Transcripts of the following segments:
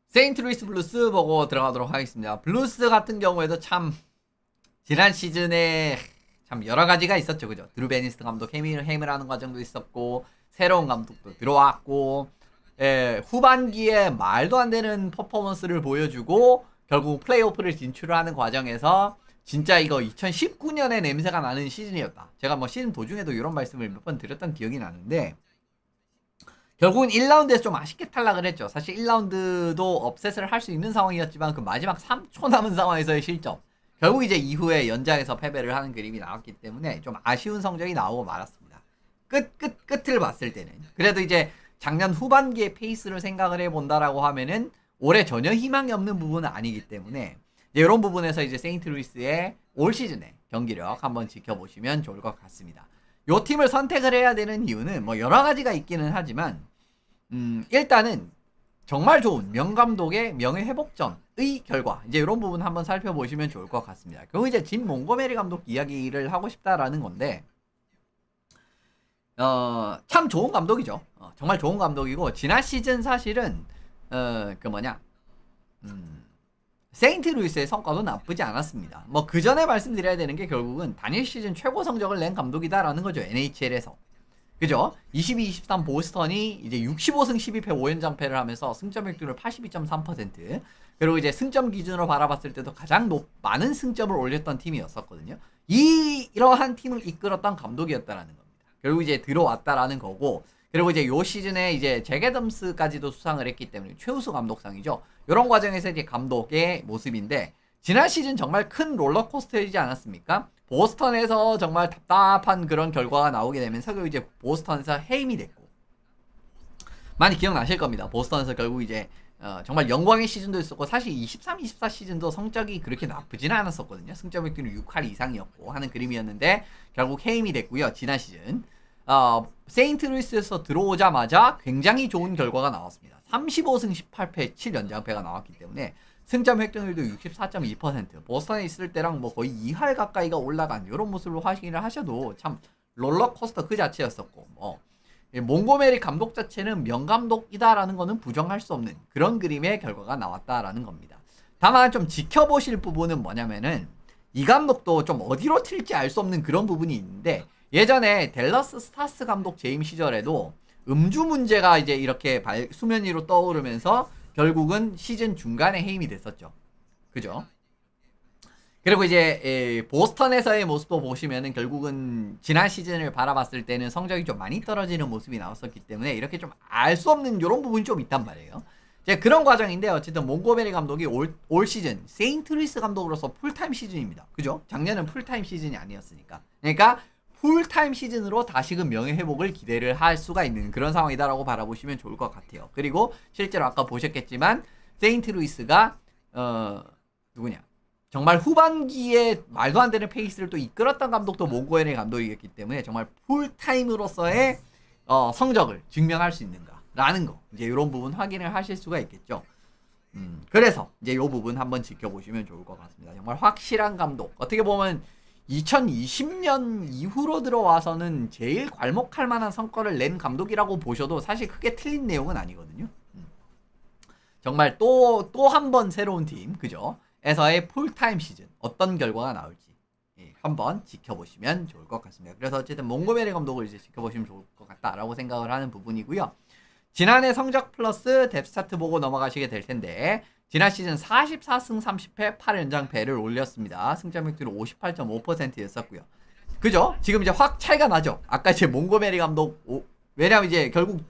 세인트루이스 블루스 보고 들어가도록 하겠습니다. 블루스 같은 경우에도 참 지난 시즌에 참 여러 가지가 있었죠, 그죠? 드루 베니스 감독 해임을 하는 과정도 있었고 새로운 감독도 들어왔고, 후반기에 말도 안 되는 퍼포먼스를 보여주고 결국 플레이오프를 진출하는 과정에서 진짜 이거 2019년에 냄새가 나는 시즌이었다. 제가 뭐 시즌 도중에도 이런 말씀을 몇 번 드렸던 기억이 나는데, 결국은 1라운드에서 좀 아쉽게 탈락을 했죠. 사실 1라운드도 업셋을 할 수 있는 상황이었지만 그 마지막 3초 남은 상황에서의 실점. 결국 이제 이후에 연장에서 패배를 하는 그림이 나왔기 때문에 좀 아쉬운 성적이 나오고 말았습니다. 끝을 봤을 때는. 그래도 이제 작년 후반기의 페이스를 생각을 해본다라고 하면은 올해 전혀 희망이 없는 부분은 아니기 때문에 이런 부분에서 이제 세인트루이스의 올 시즌의 경기력 한번 지켜보시면 좋을 것 같습니다. 요 팀을 선택을 해야 되는 이유는 뭐 여러 가지가 있기는 하지만 일단은 정말 좋은 명감독의 명예회복전의 결과, 이제 이런 부분 한번 살펴보시면 좋을 것 같습니다. 결국 이제 짐 몽고메리 감독 이야기를 하고 싶다라는 건데, 참 좋은 감독이죠. 정말 좋은 감독이고, 지난 시즌 사실은 세인트루이스의 성과도 나쁘지 않았습니다. 뭐 그 전에 말씀드려야 되는 게 결국은 단일 시즌 최고 성적을 낸 감독이다라는 거죠, NHL에서. 그죠? 22-23 보스턴이 이제 65승 12패 5연장패를 하면서 승점 획득률 82.3%, 그리고 이제 승점 기준으로 바라봤을 때도 가장 많은 승점을 올렸던 팀이었었거든요. 이러한 팀을 이끌었던 감독이었다라는 겁니다. 결국 이제 들어왔다라는 거고, 그리고 이제 요 시즌에 이제 제게덤스까지도 수상을 했기 때문에 최우수 감독상이죠. 이런 과정에서 이제 감독의 모습인데, 지난 시즌 정말 큰 롤러코스터이지 않았습니까? 보스턴에서 정말 답답한 그런 결과가 나오게 되면서 결국 이제 보스턴에서 해임이 됐고, 많이 기억나실 겁니다. 보스턴에서 결국 이제 정말 영광의 시즌도 있었고, 사실 23-24 시즌도 성적이 그렇게 나쁘지는 않았었거든요. 승점 획득률 6할 이상이었고 하는 그림이었는데 결국 해임이 됐고요. 지난 시즌 세인트루이스에서 들어오자마자 굉장히 좋은 결과가 나왔습니다. 35승 18패 7연장패가 나왔기 때문에 승점 획득률도 64.2%, 보스턴에 있을 때랑 뭐 거의 2할 가까이가 올라간 이런 모습을 확인을 하셔도 참 롤러코스터 그 자체였었고, 몽고메리 감독 자체는 명감독이다라는 거는 부정할 수 없는 그런 그림의 결과가 나왔다라는 겁니다. 다만 좀 지켜보실 부분은 뭐냐면은, 이 감독도 좀 어디로 튈지 알 수 없는 그런 부분이 있는데, 예전에 댈러스 스타스 감독 재임 시절에도 음주 문제가 이제 이렇게 수면 위로 떠오르면서 결국은 시즌 중간에 해임이 됐었죠. 그죠? 그리고 이제 보스턴에서의 모습도 보시면은 결국은 지난 시즌을 바라봤을 때는 성적이 좀 많이 떨어지는 모습이 나왔었기 때문에 이렇게 좀 알 수 없는 이런 부분이 좀 있단 말이에요. 이제 그런 과정인데, 어쨌든 몽고메리 감독이 올 시즌 세인트루이스 감독으로서 풀타임 시즌입니다. 그죠? 작년은 풀타임 시즌이 아니었으니까. 그러니까 풀타임 시즌으로 다시금 명예회복을 기대를 할 수가 있는 그런 상황이다라고 바라보시면 좋을 것 같아요. 그리고 실제로 아까 보셨겠지만 세인트루이스가 누구냐, 정말 후반기에 말도 안 되는 페이스를 또 이끌었던 감독도 몽고메리 감독이었기 때문에 정말 풀타임으로서의 성적을 증명할 수 있는가라는 거, 이제 이런 부분 확인을 하실 수가 있겠죠. 그래서 이제 이 부분 한번 지켜보시면 좋을 것 같습니다. 정말 확실한 감독, 어떻게 보면 2020년 이후로 들어와서는 제일 괄목할 만한 성과를 낸 감독이라고 보셔도 사실 크게 틀린 내용은 아니거든요. 정말 또 한 번 새로운 팀, 그죠? 에서의 풀타임 시즌 어떤 결과가 나올지 한번 지켜보시면 좋을 것 같습니다. 그래서 어쨌든 몽고메리 감독을 이제 지켜보시면 좋을 것 같다라고 생각을 하는 부분이고요. 지난해 성적 플러스 뎁스차트 보고 넘어가시게 될 텐데, 지난 시즌 44승 30패 8연장패를 올렸습니다. 승점 획득률 58.5%였었고요. 그죠? 지금 이제 확 차이가 나죠? 아까 이제 몽고메리 감독, 왜냐면 이제 결국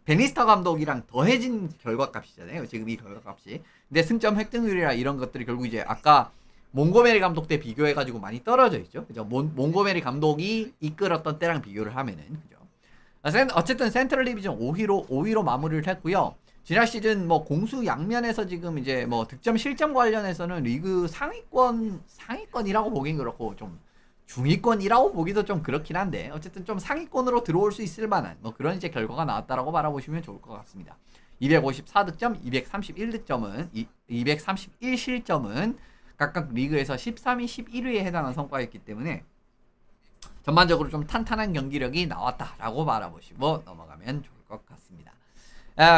베니스타 감독이랑 더해진 결과값이잖아요. 지금 이 결과값이. 근데 승점 획득률이라 이런 것들이 결국 이제 아까 몽고메리 감독 때 비교해가지고 많이 떨어져 있죠. 그죠? 몽고메리 감독이 이끌었던 때랑 비교를 하면은. 그죠? 어쨌든 센트럴 디비전 5위로 마무리를 했고요. 지난 시즌 뭐 공수 양면에서 지금 이제 뭐 득점 실점 관련해서는 리그 상위권이라고 보긴 그렇고 좀 중위권이라고 보기도 좀 그렇긴 한데, 어쨌든 좀 상위권으로 들어올 수 있을 만한 뭐 그런 이제 결과가 나왔다라고 바라보시면 좋을 것 같습니다. 254득점, 231득점은 231실점은 각각 리그에서 13위, 11위에 해당하는 성과였기 때문에 전반적으로 좀 탄탄한 경기력이 나왔다라고 바라보시고 넘어가면 좋을 것 같습니다.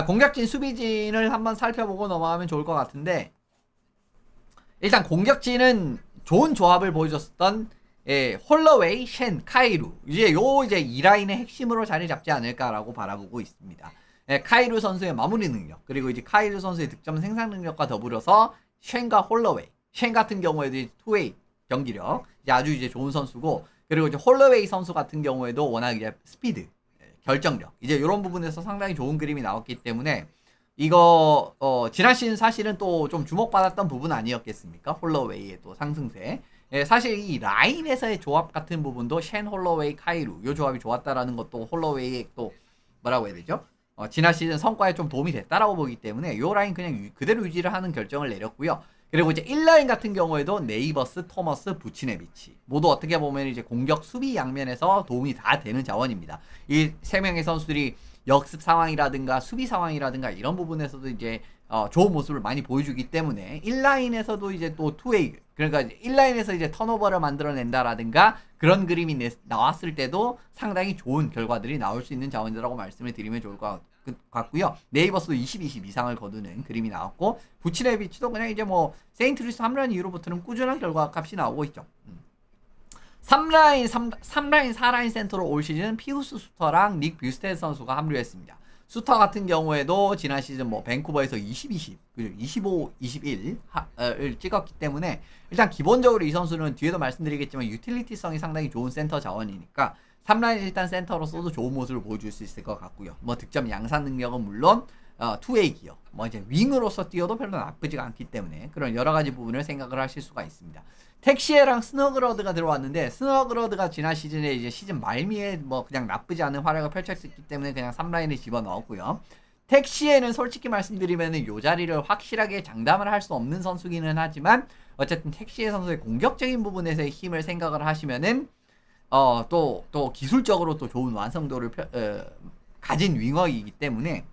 공격진, 수비진을 한번 살펴보고 넘어가면 좋을 것 같은데, 일단 공격진은 좋은 조합을 보여줬었던 홀러웨이, 쉔, 카이루 이제 이 라인의 핵심으로 자리 잡지 않을까라고 바라보고 있습니다. 카이루 선수의 마무리 능력, 그리고 이제 카이루 선수의 득점 생산 능력과 더불어서 쉔과 홀러웨이, 쉔 같은 경우에도 이제 투웨이 경기력 아주 이제 좋은 선수고, 그리고 이제 홀러웨이 선수 같은 경우에도 워낙 이제 스피드, 결정력 이제 이런 부분에서 상당히 좋은 그림이 나왔기 때문에 이거 지난 시즌 사실은 또 좀 주목받았던 부분 아니었겠습니까? 홀러웨이의 또 상승세. 사실 이 라인에서의 조합 같은 부분도 쉔, 홀러웨이, 카이루 이 조합이 좋았다라는 것도 홀러웨이의 또 뭐라고 해야 되죠? 지난 시즌 성과에 좀 도움이 됐다라고 보기 때문에 이 라인 그냥 그대로 유지를 하는 결정을 내렸고요. 그리고 이제 1라인 같은 경우에도 네이버스, 토머스, 부치네비치 모두 어떻게 보면 이제 공격, 수비 양면에서 도움이 다 되는 자원입니다. 이 세 명의 선수들이 역습 상황이라든가 수비 상황이라든가 이런 부분에서도 이제 좋은 모습을 많이 보여주기 때문에 1라인에서도 이제 또 투웨이, 그러니까 1라인에서 이제 턴오버를 만들어낸다라든가 그런 그림이 나왔을 때도 상당히 좋은 결과들이 나올 수 있는 자원이라고 말씀을 드리면 좋을 것 같고요. 네이버스도 20 이상을 거두는 그림이 나왔고, 부치네비치도 그냥 이제 뭐 세인트루이스 3라인 이후로부터는 꾸준한 결과 값이 나오고 있죠. 3라인, 4라인 센터로 올 시즌 피우스 수터랑 닉 뷰스테드 선수가 합류했습니다. 수터 같은 경우에도 지난 시즌 뭐 밴쿠버에서 25, 21을 찍었기 때문에 일단 기본적으로 이 선수는 뒤에도 말씀드리겠지만 유틸리티성이 상당히 좋은 센터 자원이니까 3라인 일단 센터로서도 좋은 모습을 보여줄 수 있을 것 같고요. 뭐 득점 양산 능력은 물론 투웨이 기어, 뭐 이제 윙으로서 뛰어도 별로 나쁘지가 않기 때문에 그런 여러 가지 부분을 생각을 하실 수가 있습니다. 텍시에랑 스너그러드가 들어왔는데, 스너그러드가 지난 시즌에 이제 시즌 말미에 뭐 그냥 나쁘지 않은 활약을 펼쳤기 때문에 그냥 3라인에 집어넣었고요. 텍시에는 솔직히 말씀드리면 요 자리를 확실하게 장담을 할 수 없는 선수기는 하지만 어쨌든 텍시에 선수의 공격적인 부분에서의 힘을 생각을 하시면은 또 기술적으로 또 좋은 완성도를 가진 윙어이기 때문에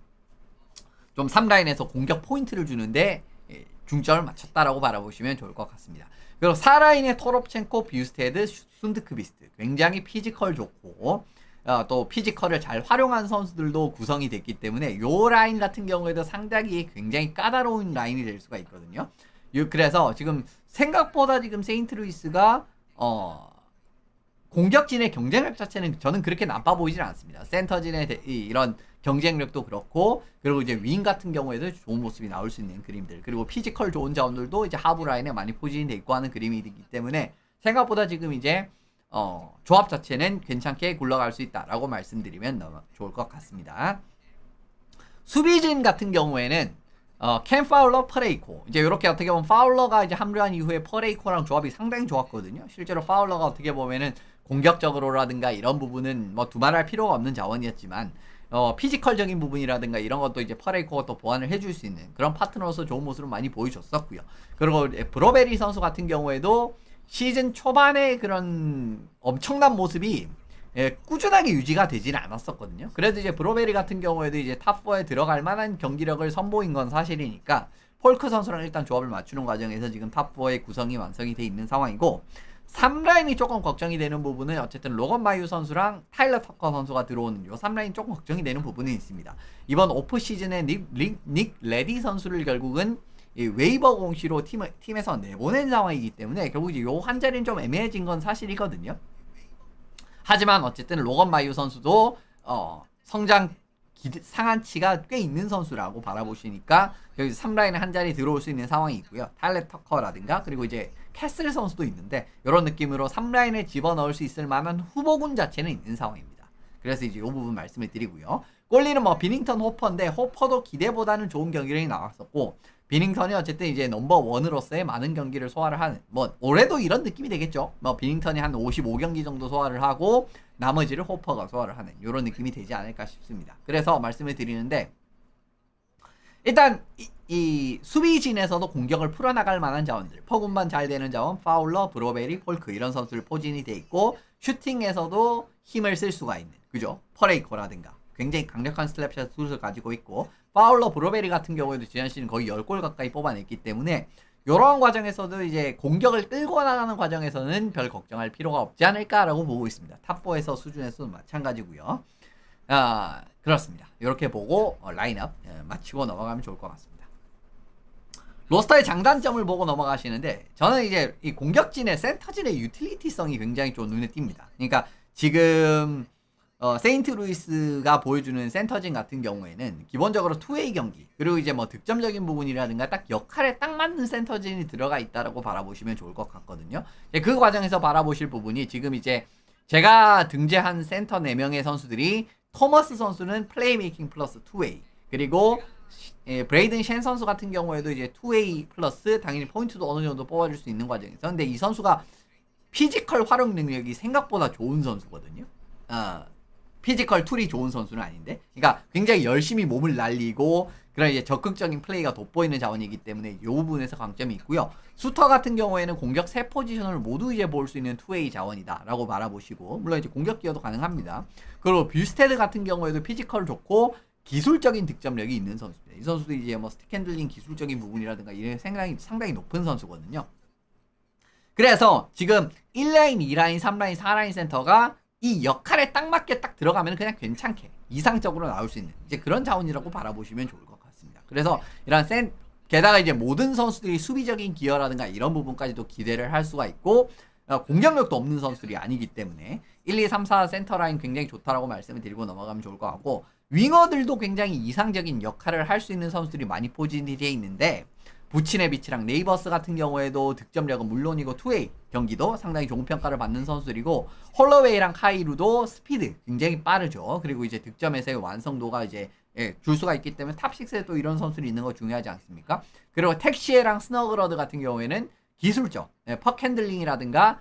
좀 3라인에서 공격 포인트를 주는데 중점을 맞췄다라고 바라보시면 좋을 것 같습니다. 그리고 4라인의 토롭첸코, 뷰스테드, 순드크비스트 굉장히 피지컬 좋고 또 피지컬을 잘 활용한 선수들도 구성이 됐기 때문에 요 라인 같은 경우에도 상당히 굉장히 까다로운 라인이 될 수가 있거든요. 그래서 지금 생각보다 지금 세인트루이스가 공격진의 경쟁력 자체는 저는 그렇게 나빠 보이질 않습니다. 센터진의 이런 경쟁력도 그렇고, 그리고 이제 윙 같은 경우에도 좋은 모습이 나올 수 있는 그림들, 그리고 피지컬 좋은 자원들도 이제 하부 라인에 많이 포진이 돼 있고 하는 그림이기 때문에 생각보다 지금 이제 조합 자체는 괜찮게 굴러갈 수 있다라고 말씀드리면 너무 좋을 것 같습니다. 수비진 같은 경우에는 캔 파울러, 퍼레이코 이제 이렇게 어떻게 보면 파울러가 이제 합류한 이후에 퍼레이코랑 조합이 상당히 좋았거든요. 실제로 파울러가 어떻게 보면은 공격적으로라든가 이런 부분은 뭐 두말할 필요가 없는 자원이었지만 피지컬적인 부분이라든가 이런 것도 이제 퍼레이코가 또 보완을 해줄 수 있는 그런 파트너로서 좋은 모습을 많이 보여줬었고요. 그리고 브로베리 선수 같은 경우에도 시즌 초반에 그런 엄청난 모습이 꾸준하게 유지가 되지는 않았었거든요. 그래도 이제 브로베리 같은 경우에도 이제 탑4에 들어갈 만한 경기력을 선보인 건 사실이니까 폴크 선수랑 일단 조합을 맞추는 과정에서 지금 탑4의 구성이 완성이 돼 있는 상황이고, 3라인이 조금 걱정이 되는 부분은 어쨌든 로건 마유 선수랑 타일러 터커 선수가 들어오는 요 3라인 조금 걱정이 되는 부분이 있습니다. 이번 오프 시즌에 닉 레디 선수를 결국은 이 웨이버 공시로 팀에서 내보낸 상황이기 때문에 결국 이제 요 한 자리는 좀 애매해진 건 사실이거든요. 하지만 어쨌든 로건 마유 선수도 성장 상한치가 꽤 있는 선수라고 바라보시니까 여기 3라인에 한 자리 들어올 수 있는 상황이 있고요. 타일러 터커라든가 그리고 이제 캐슬 선수도 있는데 이런 느낌으로 3라인에 집어넣을 수 있을 만한 후보군 자체는 있는 상황입니다. 그래서 이제 이 부분 말씀을 드리고요. 골리는 뭐 비닝턴, 호퍼인데 호퍼도 기대보다는 좋은 경기력이 나왔었고, 비닝턴이 어쨌든 이제 넘버원으로서의 많은 경기를 소화를 하는, 뭐 올해도 이런 느낌이 되겠죠. 뭐 비닝턴이 한 55경기 정도 소화를 하고 나머지를 호퍼가 소화를 하는 이런 느낌이 되지 않을까 싶습니다. 그래서 말씀을 드리는데, 일단 이 수비진에서도 공격을 풀어나갈 만한 자원들, 퍼군만 잘 되는 자원, 파울러, 브로베리, 폴크 이런 선수들 포진이 돼 있고, 슈팅에서도 힘을 쓸 수가 있는, 그죠? 퍼레이코라든가 굉장히 강력한 슬랩샷 슛을 가지고 있고, 파울러, 브로베리 같은 경우에도 지난 시즌 거의 10골 가까이 뽑아냈기 때문에 이러한 과정에서도 이제 공격을 끌고 나가는 과정에서는 별 걱정할 필요가 없지 않을까라고 보고 있습니다. 탑4에서 수준에서도 마찬가지고요. 그렇습니다. 이렇게 보고 라인업 마치고 넘어가면 좋을 것 같습니다. 로스터의 장단점을 보고 넘어가시는데 저는 이제 이 공격진의 센터진의 유틸리티성이 굉장히 좀 눈에 띕니다. 그러니까 지금 세인트루이스가 보여주는 센터진 같은 경우에는 기본적으로 투웨이 경기 그리고 이제 뭐 득점적인 부분이라든가 딱 역할에 딱 맞는 센터진이 들어가 있다라고 바라보시면 좋을 것 같거든요. 그 과정에서 바라보실 부분이 지금 이제 제가 등재한 센터 4명의 선수들이 토머스 선수는 플레이메이킹 플러스 투웨이 그리고 브레이든 쉔 선수 같은 경우에도 이제 투웨이 플러스 당연히 포인트도 어느 정도 뽑아줄 수 있는 과정에서 근데 이 선수가 피지컬 활용 능력이 생각보다 좋은 선수거든요. 피지컬 툴이 좋은 선수는 아닌데 그러니까 굉장히 열심히 몸을 날리고 그런 이제 적극적인 플레이가 돋보이는 자원이기 때문에 이 부분에서 강점이 있고요. 수터 같은 경우에는 공격 3포지션을 모두 이제 볼 수 있는 투웨이 자원이다 라고 바라보시고 물론 이제 공격 기여도 가능합니다. 그리고 뷰스테드 같은 경우에도 피지컬 좋고 기술적인 득점력이 있는 선수입니다. 이 선수도 이제 뭐 스틱 핸들링 기술적인 부분이라든가 이런 상당히 높은 선수거든요. 그래서 지금 1라인, 2라인, 3라인, 4라인 센터가 이 역할에 딱 맞게 딱 들어가면 그냥 괜찮게 이상적으로 나올 수 있는 이제 그런 자원이라고 바라보시면 좋을 것 같습니다. 그래서 이런 게다가 이제 모든 선수들이 수비적인 기여라든가 이런 부분까지도 기대를 할 수가 있고 공격력도 없는 선수들이 아니기 때문에 1, 2, 3, 4 센터라인 굉장히 좋다라고 말씀을 드리고 넘어가면 좋을 것 같고 윙어들도 굉장히 이상적인 역할을 할 수 있는 선수들이 많이 포진이 되어 있는데 부치네비치랑 네이버스 같은 경우에도 득점력은 물론이고 투웨이 경기도 상당히 좋은 평가를 받는 선수들이고 홀로웨이랑 카이루도 스피드 굉장히 빠르죠. 그리고 이제 득점에서의 완성도가 이제 줄 수가 있기 때문에 탑6에 또 이런 선수들이 있는 거 중요하지 않습니까? 그리고 텍시에랑 스너그러드 같은 경우에는 기술적 퍽 핸들링이라든가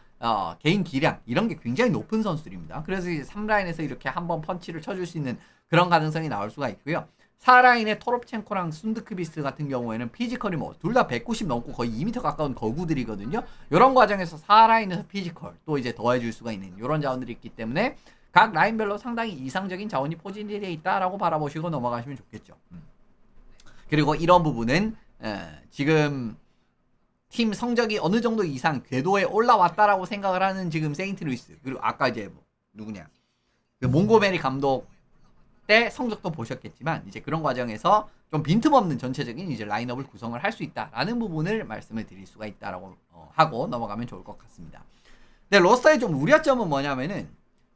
개인 기량 이런 게 굉장히 높은 선수들입니다. 그래서 이제 3라인에서 이렇게 한번 펀치를 쳐줄 수 있는 그런 가능성이 나올 수가 있고요. 4라인의 토롭첸코랑 순드크비스 같은 경우에는 피지컬이 뭐 둘 다 190 넘고 거의 2m 가까운 거구들이거든요. 이런 과정에서 4라인에서 피지컬 또 이제 더해줄 수가 있는 이런 자원들이 있기 때문에 각 라인별로 상당히 이상적인 자원이 포진이 되어 있다라고 바라보시고 넘어가시면 좋겠죠. 그리고 이런 부분은 지금 팀 성적이 어느 정도 이상 궤도에 올라왔다라고 생각을 하는 지금 세인트루이스 그리고 아까 이제 뭐 누구냐 그 몽고메리 감독 때 성적도 보셨겠지만 이제 그런 과정에서 좀 빈틈없는 전체적인 이제 라인업을 구성을 할 수 있다라는 부분을 말씀을 드릴 수가 있다라고 하고 넘어가면 좋을 것 같습니다. 근데 로스터의 좀 우려점은 뭐냐면은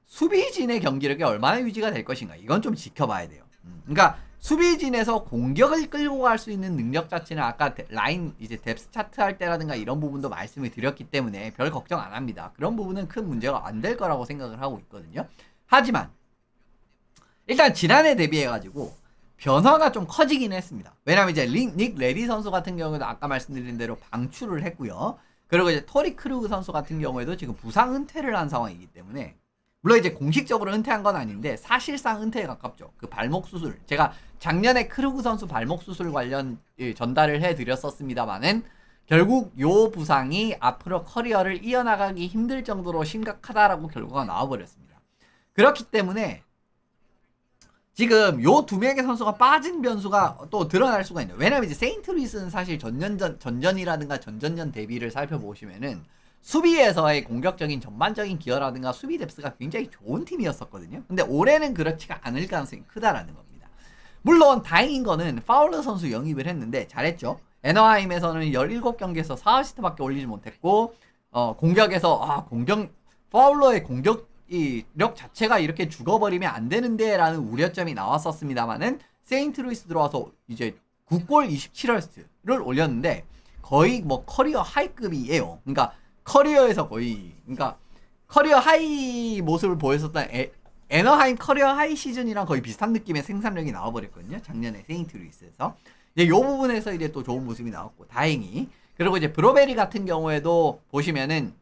수비진의 경기력이 얼마나 유지가 될 것인가 이건 좀 지켜봐야 돼요. 그러니까 수비진에서 공격을 끌고 갈 수 있는 능력 자체는 아까 라인 이제 뎁스 차트 할 때라든가 이런 부분도 말씀을 드렸기 때문에 별 걱정 안 합니다. 그런 부분은 큰 문제가 안 될 거라고 생각을 하고 있거든요. 하지만 일단 지난해 대비해가지고 변화가 좀 커지긴 했습니다. 왜냐면 이제 닉 레디 선수 같은 경우에도 아까 말씀드린 대로 방출을 했고요. 그리고 이제 토리 크루그 선수 같은 경우에도 지금 부상 은퇴를 한 상황이기 때문에 물론 이제 공식적으로 은퇴한 건 아닌데 사실상 은퇴에 가깝죠. 그 발목 수술 제가 작년에 크루그 선수 발목 수술 관련 전달을 해드렸었습니다만은 결국 요 부상이 앞으로 커리어를 이어나가기 힘들 정도로 심각하다라고 결과가 나와버렸습니다. 그렇기 때문에 지금 요 두 명의 선수가 빠진 변수가 또 드러날 수가 있네요. 왜냐면 이제 세인트루이스는 사실 전전이라든가 전전전 대비를 살펴보시면은 수비에서의 공격적인 전반적인 기여라든가 수비 뎁스가 굉장히 좋은 팀이었었거든요. 근데 올해는 그렇지가 않을 가능성이 크다라는 겁니다. 물론 다행인 거는 파울러 선수 영입을 했는데 잘했죠. 애너하임에서는 17경기에서 4어시스트밖에 올리지 못했고 공격에서 파울러의 공격력 자체가 이렇게 죽어버리면 안 되는데 라는 우려점이 나왔었습니다만은 세인트루이스 들어와서 이제 9골 27어시스트를 올렸는데 거의 뭐 커리어 하이급이에요. 그러니까 커리어에서 거의 커리어 하이 모습을 보였었던 애너하임 커리어 하이 시즌이랑 거의 비슷한 느낌의 생산력이 나와버렸거든요. 작년에 세인트루이스에서 이제 요 부분에서 이제 또 좋은 모습이 나왔고 다행히 그리고 이제 브로베리 같은 경우에도 보시면은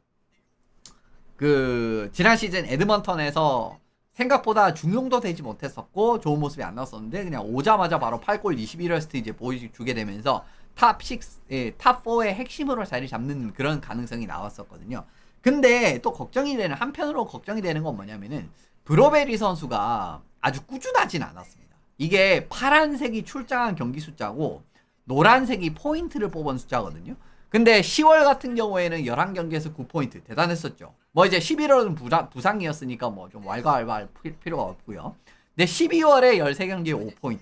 그 지난 시즌 에드먼턴에서 생각보다 중용도 되지 못했었고 좋은 모습이 안 나왔었는데 그냥 오자마자 바로 8골 21어시스트 이제 보여주게 되면서 탑4의 핵심으로 자리 잡는 그런 가능성이 나왔었거든요. 근데 또 한편으로 걱정이 되는 건 뭐냐면은 브로베리 선수가 아주 꾸준하진 않았습니다. 이게 파란색이 출장한 경기 숫자고 노란색이 포인트를 뽑은 숫자거든요. 근데 10월 같은 경우에는 11경기에서 9포인트 대단했었죠. 뭐 이제 11월은 부상이었으니까 뭐 좀 왈가왈부할 필요가 없고요. 근데 12월에 13경기에 5포인트,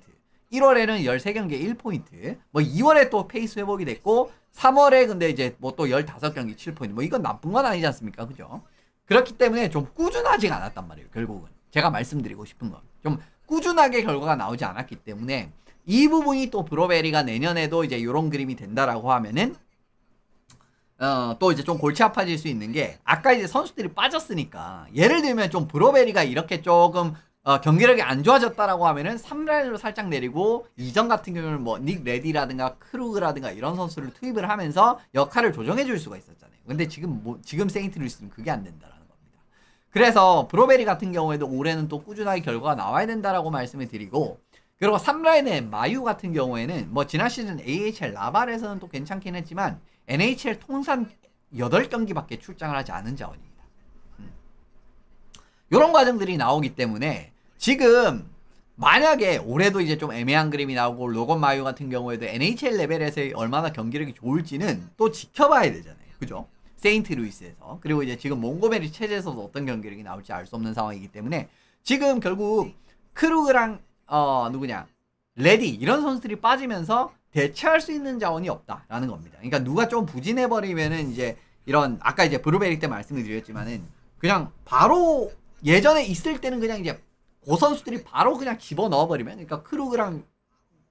1월에는 13경기에 1포인트, 뭐 2월에 또 페이스 회복이 됐고 3월에 근데 이제 뭐 또 15경기 7포인트, 뭐 이건 나쁜 건 아니지 않습니까? 그죠? 그렇기 때문에 좀 꾸준하지가 않았단 말이에요. 결국은 제가 말씀드리고 싶은 건 좀 꾸준하게 결과가 나오지 않았기 때문에 이 부분이 또 브로베리가 내년에도 이제 이런 그림이 된다라고 하면은 또 이제 좀 골치 아파질 수 있는 게, 아까 이제 선수들이 빠졌으니까 예를 들면 좀 브로베리가 이렇게 조금 경기력이 안 좋아졌다라고 하면은 3라인으로 살짝 내리고, 이전 같은 경우는 뭐 닉 레디라든가 크루그라든가 이런 선수를 투입을 하면서 역할을 조정해 줄 수가 있었잖아요. 근데 지금 세인트루이스는 그게 안 된다라는 겁니다. 그래서 브로베리 같은 경우에도 올해는 또 꾸준하게 결과가 나와야 된다라고 말씀을 드리고, 그리고 3라인의 마유 같은 경우에는 뭐 지난 시즌 AHL 라발에서는 또 괜찮긴 했지만 NHL 통산 8경기밖에 출장을 하지 않은 자원입니다. 이런 과정들이 나오기 때문에 지금 만약에 올해도 이제 좀 애매한 그림이 나오고 로건 마유 같은 경우에도 NHL 레벨에서 얼마나 경기력이 좋을지는 또 지켜봐야 되잖아요. 그죠? 세인트루이스에서. 그리고 이제 지금 몽고메리 체제에서도 어떤 경기력이 나올지 알 수 없는 상황이기 때문에 지금 결국 크루그랑 누구냐 레디 이런 선수들이 빠지면서 대체할 수 있는 자원이 없다라는 겁니다. 그러니까 누가 좀 부진해버리면은 이제 이런, 아까 이제 브루베리 때 말씀을 드렸지만은 그냥 바로 예전에 있을 때는 그냥 이제 그 선수들이 바로 그냥 집어넣어버리면, 그러니까 크루그랑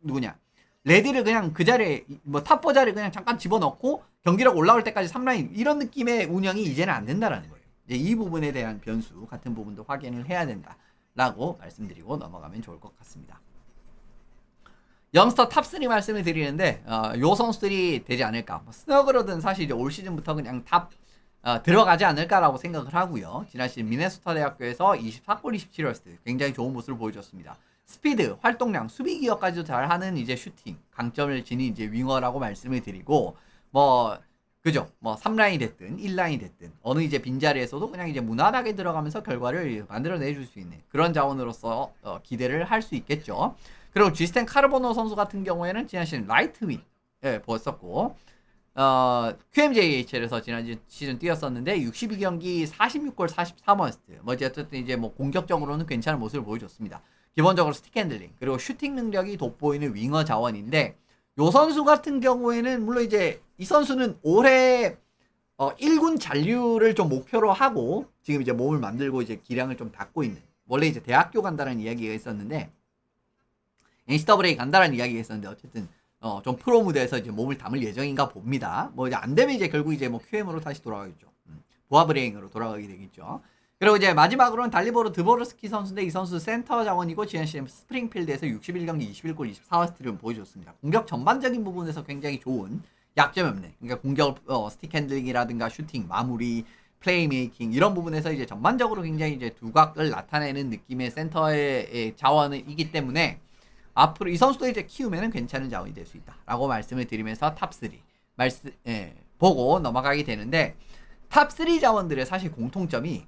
누구냐 레디를 그냥 그 자리에 뭐 탑4 자리에 그냥 잠깐 집어넣고 경기력 올라올 때까지 3라인 이런 느낌의 운영이 이제는 안 된다라는 거예요. 이제 이 부분에 대한 변수 같은 부분도 확인을 해야 된다라고 말씀드리고 넘어가면 좋을 것 같습니다. 영스터 탑3 말씀을 드리는데 요 선수들이 되지 않을까. 뭐 스너그러든 사실 이제 올 시즌부터 그냥 탑 들어가지 않을까라고 생각을 하고요. 지난 시즌 미네소타 대학교에서 24골 27어시스트 굉장히 좋은 모습을 보여줬습니다. 스피드, 활동량, 수비 기여까지도 잘하는 이제 슈팅 강점을 지닌 이제 윙어라고 말씀을 드리고, 뭐 그죠? 뭐 3라인이 됐든 1라인이 됐든 어느 이제 빈자리에서도 그냥 이제 무난하게 들어가면서 결과를 만들어내줄 수 있는 그런 자원으로서 기대를 할 수 있겠죠. 그리고 지스텐 카르보노 선수 같은 경우에는 지난 시즌 라이트 윙 보였었고, QMJHL에서 지난 시즌 뛰었었는데 62경기 46골 43어시스트. 뭐 어쨌든 이제 뭐 공격적으로는 괜찮은 모습을 보여줬습니다. 기본적으로 스틱 핸들링 그리고 슈팅 능력이 돋보이는 윙어 자원인데, 요 선수 같은 경우에는 물론 이제 이 선수는 올해 1군 잔류를 좀 목표로 하고 지금 이제 몸을 만들고 이제 기량을 좀 닦고 있는, 원래 이제 대학교 간다는 이야기가 있었는데 NCAA 간다라는 이야기가 있었는데 어쨌든 좀 프로 무대에서 이제 몸을 담을 예정인가 봅니다. 뭐 이제 안 되면 이제 결국 이제 뭐 QM으로 다시 돌아가겠죠. 보아브레잉으로 돌아가게 되겠죠. 그리고 이제 마지막으로는 달리보르 드보르스키 선수인데, 이 선수 센터 자원이고 지난 시즌 스프링필드에서 61경기 21골 24어시스트를 보여줬습니다. 공격 전반적인 부분에서 굉장히 좋은, 약점이 없네. 그러니까 공격 스틱 핸들링이라든가 슈팅, 마무리, 플레이메이킹 이런 부분에서 이제 전반적으로 굉장히 이제 두각을 나타내는 느낌의 센터의 자원이기 때문에 앞으로 이 선수도 이제 키우면은 괜찮은 자원이 될 수 있다라고 말씀을 드리면서 탑3 보고 넘어가게 되는데, 탑3 자원들의 사실 공통점이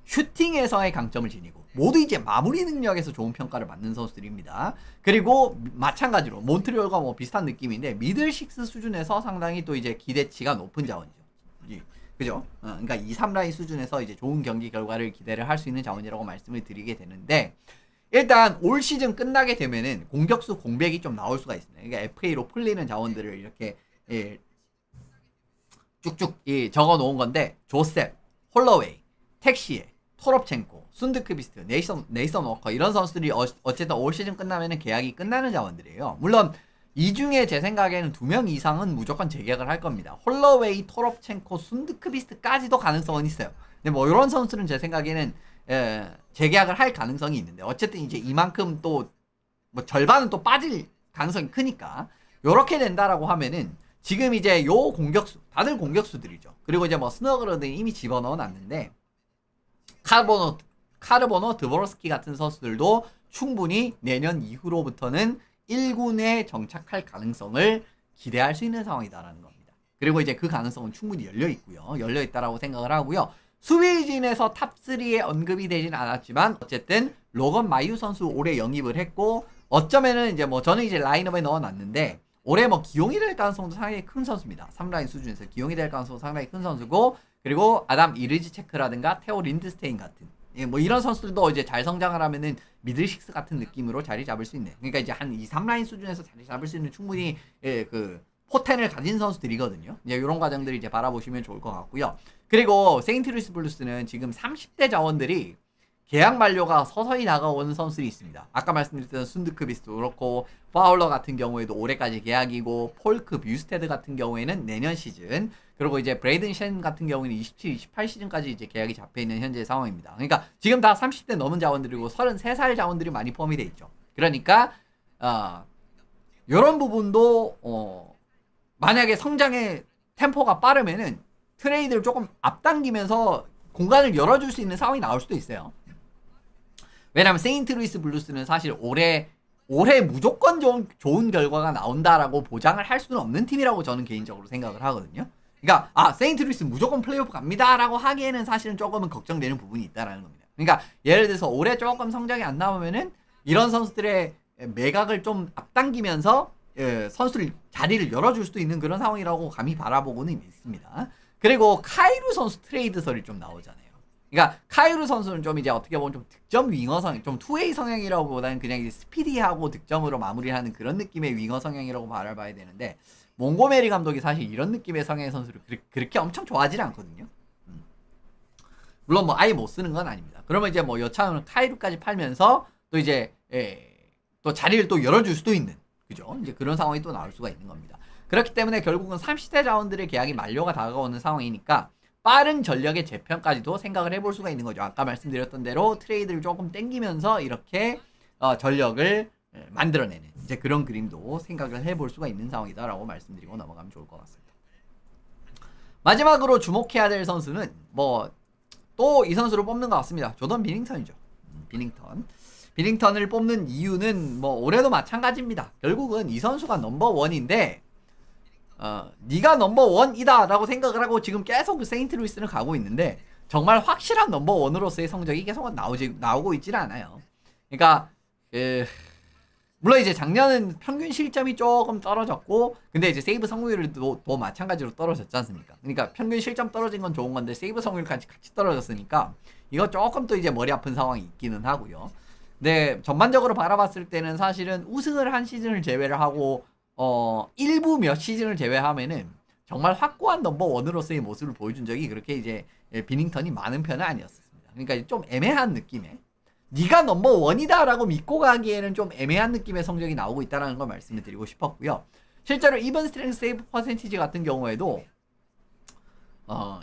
슈팅에서의 강점을 지니고 모두 이제 마무리 능력에서 좋은 평가를 받는 선수들입니다. 그리고 마찬가지로 몬트리올과 뭐 비슷한 느낌인데 미들식스 수준에서 상당히 또 이제 기대치가 높은 자원이죠. 그죠? 그러니까 2, 3라인 수준에서 이제 좋은 경기 결과를 기대를 할 수 있는 자원이라고 말씀을 드리게 되는데, 일단 올 시즌 끝나게 되면은 공격수 공백이 좀 나올 수가 있습니다. 그러니까 FA로 풀리는 자원들을 이렇게 쭉쭉 적어 놓은 건데, 조셉, 홀러웨이, 텍시에, 토롭첸코, 순드크비스트, 네이선 워커 이런 선수들이 어쨌든 올 시즌 끝나면은 계약이 끝나는 자원들이에요. 물론 이 중에 제 생각에는 2명 이상은 무조건 재계약을 할 겁니다. 홀러웨이, 토롭첸코, 순드크비스트까지도 가능성은 있어요. 근데 뭐 이런 선수는 제 생각에는 재계약을 할 가능성이 있는데, 어쨌든 이제 이만큼 또 뭐 절반은 또 빠질 가능성이 크니까, 요렇게 된다라고 하면은 지금 이제 요 공격수 다들 공격수들이죠. 그리고 이제 뭐 스너그러든 이미 집어넣어 놨는데, 카르보노 드보르스키 같은 선수들도 충분히 내년 이후로부터는 1군에 정착할 가능성을 기대할 수 있는 상황이다라는 겁니다. 그리고 이제 그 가능성은 충분히 열려 있고요. 열려 있다라고 생각을 하고요. 수비진에서 탑3에 언급이 되진 않았지만 어쨌든 로건 마유 선수 올해 영입을 했고, 어쩌면은 이제 뭐 저는 이제 라인업에 넣어놨는데 올해 뭐 기용이 될 가능성도 상당히 큰 선수입니다. 3라인 수준에서 기용이 될 가능성도 상당히 큰 선수고, 그리고 아담 이르지체크라든가 테오 린드스테인 같은 예, 뭐 이런 선수들도 이제 잘 성장을 하면은 미들식스 같은 느낌으로 자리 잡을 수 있는, 그러니까 이제 한 2, 3라인 수준에서 자리 잡을 수 있는 충분히 예, 그 포텐을 가진 선수들이거든요. 이제 이런 과정들을 이제 바라보시면 좋을 것 같고요. 그리고 세인트루이스 블루스는 지금 30대 자원들이 계약 만료가 서서히 다가오는 선수들이 있습니다. 아까 말씀드렸던 순드크비스도 그렇고, 파울러 같은 경우에도 올해까지 계약이고, 폴크 뷰스테드 같은 경우에는 내년 시즌, 그리고 이제 브레이든 쉔 같은 경우에는 27, 28 시즌까지 이제 계약이 잡혀 있는 현재 상황입니다. 그러니까 지금 다 30대 넘은 자원들이고 33살 자원들이 많이 포함이 돼 있죠. 그러니까 이런 부분도 만약에 성장의 템포가 빠르면은 트레이드를 조금 앞당기면서 공간을 열어줄 수 있는 상황이 나올 수도 있어요. 왜냐면 세인트루이스 블루스는 사실 올해 무조건 좋은 결과가 나온다라고 보장을 할 수는 없는 팀이라고 저는 개인적으로 생각을 하거든요. 그러니까 세인트루이스 무조건 플레이오프 갑니다라고 하기에는 사실은 조금은 걱정되는 부분이 있다라는 겁니다. 그러니까 예를 들어서 올해 조금 성장이 안 나오면은 이런 선수들의 매각을 좀 앞당기면서 선수들 자리를 열어줄 수도 있는 그런 상황이라고 감히 바라보고는 있습니다. 그리고 카이루 선수 트레이드설이 좀 나오잖아요. 그러니까 카이루 선수는 좀 이제 어떻게 보면 좀 득점 윙어 성향, 좀 투웨이 성향이라고 보다는 그냥 이제 스피디하고 득점으로 마무리하는 그런 느낌의 윙어 성향이라고 바라봐야 되는데, 몽고메리 감독이 사실 이런 느낌의 성향의 선수를 그렇게 엄청 좋아하지는 않거든요. 물론 뭐 아예 못 쓰는 건 아닙니다. 그러면 이제 뭐 여차하면 카이루까지 팔면서 또 이제 또 자리를 또 열어줄 수도 있는, 그죠? 이제 그런 상황이 또 나올 수가 있는 겁니다. 그렇기 때문에 결국은 30대 자원들의 계약이 만료가 다가오는 상황이니까 빠른 전력의 재편까지도 생각을 해볼 수가 있는 거죠. 아까 말씀드렸던 대로 트레이드를 조금 땡기면서 이렇게 전력을 만들어내는 이제 그런 그림도 생각을 해볼 수가 있는 상황이다라고 말씀드리고 넘어가면 좋을 것 같습니다. 마지막으로 주목해야 될 선수는 뭐 또 이 선수를 뽑는 것 같습니다. 조던 비닝턴이죠. 비닝턴을 뽑는 이유는 뭐 올해도 마찬가지입니다. 결국은 이 선수가 넘버원인데 네가 넘버원이다 라고 생각을 하고 지금 계속 그 세인트루이스는 가고 있는데, 정말 확실한 넘버원으로서의 성적이 계속 나오고 있지는 않아요. 그러니까 물론 이제 작년은 평균 실점이 조금 떨어졌고, 근데 이제 세이브 성공률도 또 마찬가지로 떨어졌지 않습니까? 그러니까 평균 실점 떨어진 건 좋은 건데 세이브 성공률까지 같이 떨어졌으니까 이거 조금 또 이제 머리 아픈 상황이 있기는 하고요. 근데 전반적으로 바라봤을 때는 사실은 우승을 한 시즌을 제외를 하고 일부 몇 시즌을 제외하면은 정말 확고한 넘버원으로서의 모습을 보여준 적이 그렇게 이제 비닝턴이 많은 편은 아니었습니다. 그러니까 좀 애매한 느낌의, 네가 넘버원이다 라고 믿고 가기에는 좀 애매한 느낌의 성적이 나오고 있다는 걸 말씀을 드리고 싶었고요. 실제로 이번 스트렝스 세이브 퍼센티지 같은 경우에도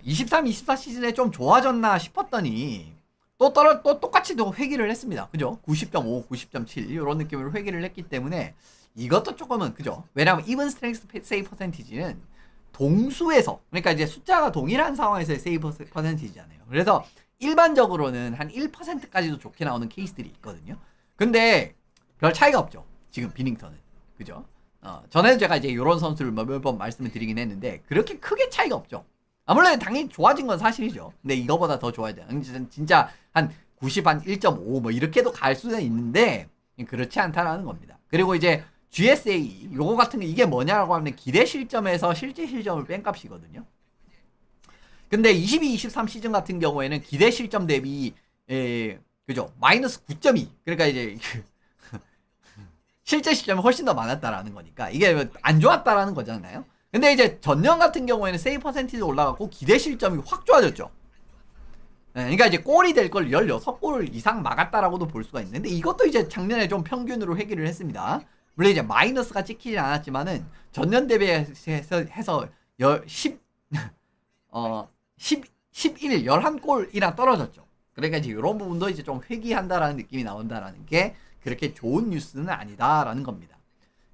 23, 24 시즌에 좀 좋아졌나 싶었더니 또 똑같이 또 회귀를 했습니다. 그죠? 90.5, 90.7 이런 느낌으로 회귀를 했기 때문에 이것도 조금은, 그죠? 왜냐하면 이번 스트렝스 세이브 퍼센티지는 동수에서, 그러니까 이제 숫자가 동일한 상황에서의 세이브 퍼센티지잖아요. 그래서 일반적으로는 한 1%까지도 좋게 나오는 케이스들이 있거든요. 근데 별 차이가 없죠. 지금 비닝턴은. 그죠? 전에 제가 이제 이런 선수를 몇 번 말씀을 드리긴 했는데 그렇게 크게 차이가 없죠. 물론 당연히 좋아진 건 사실이죠. 근데 이거보다 더 좋아야 돼요. 진짜 한 90, 한 1.5 뭐 이렇게도 갈 수는 있는데 그렇지 않다라는 겁니다. 그리고 이제 GSA 요거 같은 게 이게 뭐냐라고 하면 기대 실점에서 실제 실점을 뺀 값이거든요. 근데 22, 23 시즌 같은 경우에는 기대 실점 대비 그죠? 마이너스 9.2. 그러니까 이제 실제 실점이 훨씬 더 많았다라는 거니까 이게 안 좋았다라는 거잖아요. 근데 이제 전년 같은 경우에는 세이브 퍼센티지 올라갔고 기대 실점이 확 좋아졌죠. 그러니까 이제 골이 될 걸 16골 이상 막았다라고도 볼 수가 있는데, 이것도 이제 작년에 좀 평균으로 회귀를 했습니다. 물론 이제 마이너스가 찍히진 않았지만은 전년 대비해서 11, 11골이나 떨어졌죠. 그러니까 이제 이런 부분도 이제 좀 회귀한다라는 느낌이 나온다라는 게 그렇게 좋은 뉴스는 아니다라는 겁니다.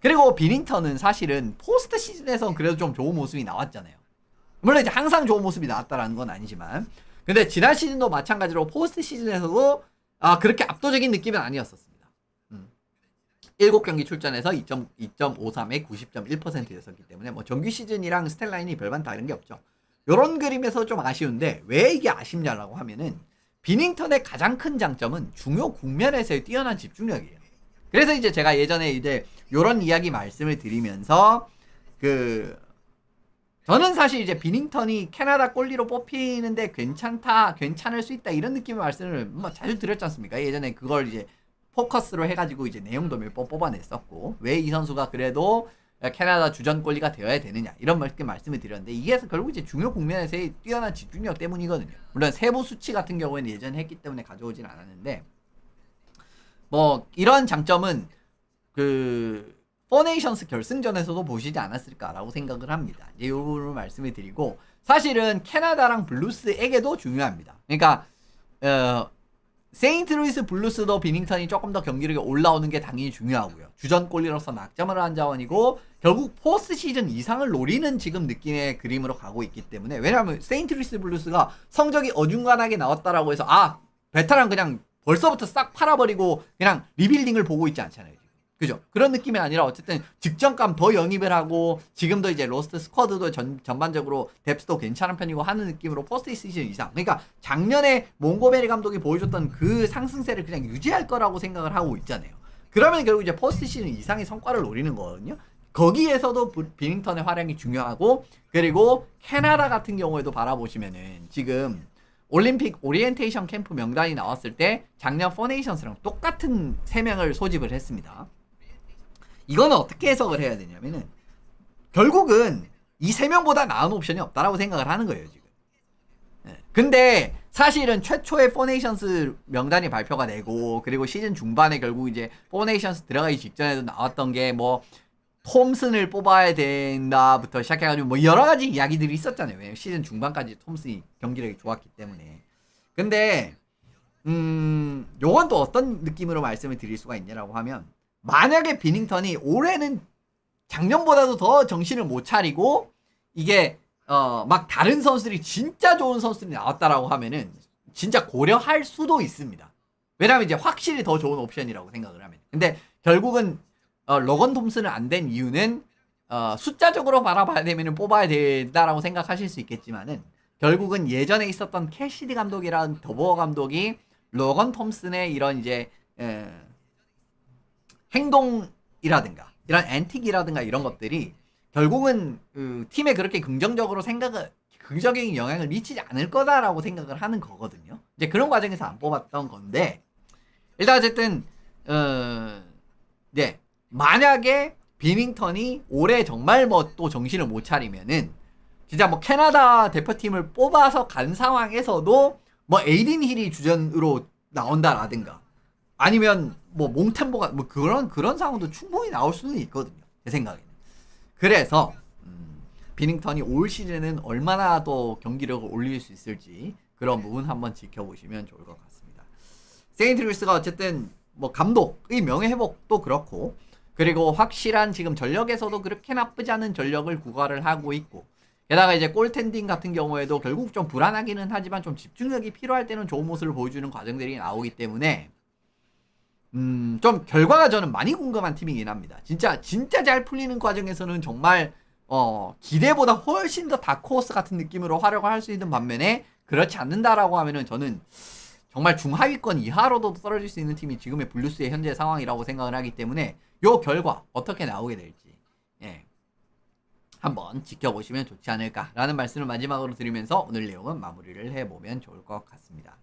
그리고 비닝턴은 사실은 포스트 시즌에서 그래도 좀 좋은 모습이 나왔잖아요. 물론 이제 항상 좋은 모습이 나왔다라는 건 아니지만, 근데 지난 시즌도 마찬가지로 포스트 시즌에서도 그렇게 압도적인 느낌은 아니었었습니다. 7경기 출전해서 2.53에 90.1%였었기 때문에 뭐 정규 시즌이랑 스탯라인이 별반 다른 게 없죠. 요런 그림에서 좀 아쉬운데, 왜 이게 아쉽냐라고 하면은 비닝턴의 가장 큰 장점은 중요 국면에서의 뛰어난 집중력이에요. 그래서 이제 제가 예전에 이제 요런 이야기 말씀을 드리면서 저는 사실 이제 비닝턴이 캐나다 골리로 뽑히는데 괜찮을 수 있다 이런 느낌의 말씀을 뭐 자주 드렸지 않습니까? 예전에 그걸 이제 포커스로 해가지고 이제 내용도 몇 번 뽑아냈었고 왜 이 선수가 그래도 캐나다 주전 골리가 되어야 되느냐 이런 말씀을 드렸는데 이게 결국 이제 중요 국면에서의 뛰어난 집중력 때문이거든요. 물론 세부 수치 같은 경우에는 예전에 했기 때문에 가져오진 않았는데 뭐 이런 장점은 그 포네이션스 결승전에서도 보시지 않았을까라고 생각을 합니다. 이제 요 부분을 말씀을 드리고 사실은 캐나다랑 블루스에게도 중요합니다. 그러니까 세인트루이스 블루스도 비닝턴이 조금 더 경기력이 올라오는 게 당연히 중요하고요. 주전 골리로서 낙점을 한 자원이고 결국 포스트 시즌 이상을 노리는 지금 느낌의 그림으로 가고 있기 때문에 왜냐하면 세인트루이스 블루스가 성적이 어중간하게 나왔다라고 해서 베테랑 그냥 벌써부터 싹 팔아버리고 그냥 리빌딩을 보고 있지 않잖아요. 그죠? 그런 느낌이 아니라 어쨌든 직전감 더 영입을 하고 지금도 이제 로스트 스쿼드도 전반적으로 뎁스도 괜찮은 편이고 하는 느낌으로 포스트 시즌 이상 그러니까 작년에 몽고베리 감독이 보여줬던 그 상승세를 그냥 유지할 거라고 생각을 하고 있잖아요. 그러면 결국 이제 포스트 시즌 이상의 성과를 노리는 거거든요. 거기에서도 비닝턴의 활약이 중요하고 그리고 캐나다 같은 경우에도 바라보시면은 지금 올림픽 오리엔테이션 캠프 명단이 나왔을 때 작년 포네이션스랑 똑같은 3명을 소집을 했습니다. 이거는 어떻게 해석을 해야 되냐면은 결국은 이 3명보다 나은 옵션이 없다라고 생각을 하는 거예요 지금. 근데 사실은 최초의 포네이션스 명단이 발표가 되고 그리고 시즌 중반에 결국 이제 포네이션스 들어가기 직전에도 나왔던 게 뭐 톰슨을 뽑아야 된다부터 시작해가지고 뭐 여러 가지 이야기들이 있었잖아요. 왜냐면 시즌 중반까지 톰슨이 경기력이 좋았기 때문에. 근데 요건 또 어떤 느낌으로 말씀을 드릴 수가 있냐라고 하면 만약에 비닝턴이 올해는 작년보다도 더 정신을 못 차리고 이게 막 다른 선수들이 진짜 좋은 선수들이 나왔다라고 하면은 진짜 고려할 수도 있습니다. 왜냐면 이제 확실히 더 좋은 옵션이라고 생각을 하면. 근데 결국은 로건 톰슨은 안 된 이유는 숫자적으로 바라봐야 되면은 뽑아야 된다라고 생각하실 수 있겠지만은 결국은 예전에 있었던 캐시디 감독이랑 더버어 감독이 로건 톰슨의 이런 이제 행동이라든가 이런 앤틱이라든가 이런 것들이 결국은 팀에 그렇게 긍정적인 영향을 미치지 않을 거다라고 생각을 하는 거거든요. 이제 그런 과정에서 안 뽑았던 건데 일단 어쨌든 네 만약에 비닝턴이 올해 정말 뭐 또 정신을 못 차리면은 진짜 뭐 캐나다 대표팀을 뽑아서 간 상황에서도 뭐 에이딘 힐이 주전으로 나온다라든가 아니면 뭐 몽템보가 뭐 그런 상황도 충분히 나올 수는 있거든요. 제 생각에는. 그래서 비닝턴이 올 시즌은 얼마나 또 경기력을 올릴 수 있을지 그런 부분 한번 지켜보시면 좋을 것 같습니다. 세인트루이스가 어쨌든 뭐 감독의 명예회복도 그렇고 그리고 확실한 지금 전력에서도 그렇게 나쁘지 않은 전력을 구가를 하고 있고 게다가 이제 골텐딩 같은 경우에도 결국 좀 불안하기는 하지만 좀 집중력이 필요할 때는 좋은 모습을 보여주는 과정들이 나오기 때문에 좀 결과가 저는 많이 궁금한 팀이긴 합니다. 진짜 잘 풀리는 과정에서는 정말 기대보다 훨씬 더 다크호스 같은 느낌으로 활약을 할 수 있는 반면에 그렇지 않는다라고 하면은 저는 정말 중하위권 이하로도 떨어질 수 있는 팀이 지금의 블루스의 현재 상황이라고 생각을 하기 때문에 요 결과 어떻게 나오게 될지 한번 지켜보시면 좋지 않을까라는 말씀을 마지막으로 드리면서 오늘 내용은 마무리를 해보면 좋을 것 같습니다.